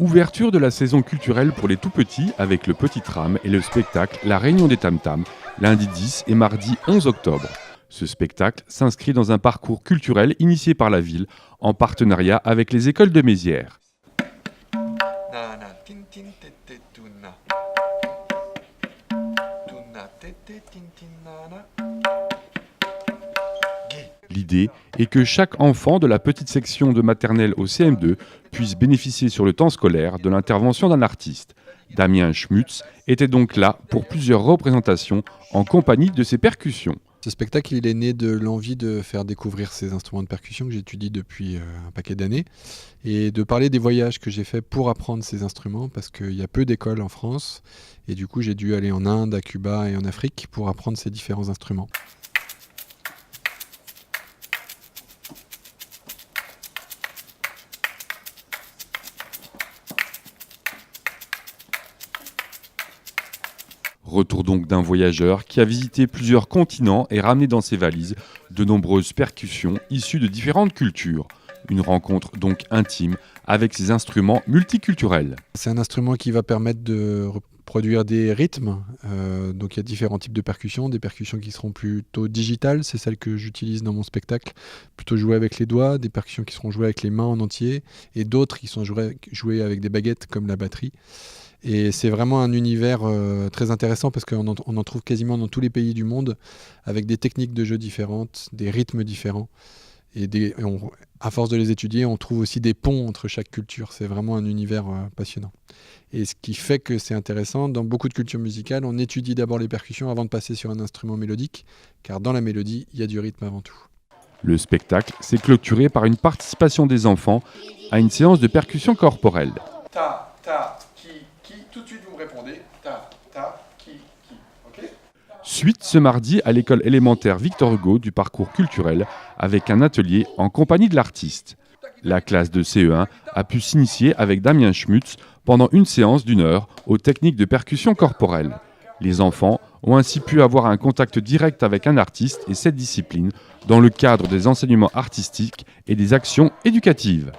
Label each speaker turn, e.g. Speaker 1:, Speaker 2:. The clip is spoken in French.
Speaker 1: Ouverture de la saison culturelle pour les tout-petits avec le Petit Tram et le spectacle La Réunion des Tam-Tams, lundi 10 et mardi 11 octobre. Ce spectacle s'inscrit dans un parcours culturel initié par la ville en partenariat avec les écoles de Mézières. L'idée est que chaque enfant de la petite section de maternelle au CM2 puisse bénéficier sur le temps scolaire de l'intervention d'un artiste. Damien Schmutz était donc là pour plusieurs représentations en compagnie de ses percussions.
Speaker 2: Ce spectacle, il est né de l'envie de faire découvrir ces instruments de percussion que j'étudie depuis un paquet d'années et de parler des voyages que j'ai faits pour apprendre ces instruments parce qu'il y a peu d'écoles en France et du coup j'ai dû aller en Inde, à Cuba et en Afrique pour apprendre ces différents instruments.
Speaker 1: Retour donc d'un voyageur qui a visité plusieurs continents et ramené dans ses valises de nombreuses percussions issues de différentes cultures. Une rencontre donc intime avec ces instruments multiculturels.
Speaker 2: C'est un instrument qui va permettre de reproduire des rythmes. Donc il y a différents types de percussions. Des percussions qui seront plutôt digitales, c'est celles que j'utilise dans mon spectacle, plutôt jouées avec les doigts. Des percussions qui seront jouées avec les mains en entier. Et d'autres qui sont jouées avec des baguettes comme la batterie. Et c'est vraiment un univers très intéressant parce qu'on en trouve quasiment dans tous les pays du monde avec des techniques de jeu différentes, des rythmes différents. À force de les étudier, on trouve aussi des ponts entre chaque culture. C'est vraiment un univers passionnant. Et ce qui fait que c'est intéressant, dans beaucoup de cultures musicales, on étudie d'abord les percussions avant de passer sur un instrument mélodique, car dans la mélodie, il y a du rythme avant tout.
Speaker 1: Le spectacle s'est clôturé par une participation des enfants à une séance de percussion corporelle.
Speaker 3: Ta, ta, qui, tout de suite vous me répondez. Ta, qui, ok ?
Speaker 1: Suite ce mardi à l'école élémentaire Victor Hugo du parcours culturel avec un atelier en compagnie de l'artiste. La classe de CE1 a pu s'initier avec Damien Schmutz pendant une séance d'1 heure aux techniques de percussion corporelle. Les enfants ont ainsi pu avoir un contact direct avec un artiste et cette discipline dans le cadre des enseignements artistiques et des actions éducatives.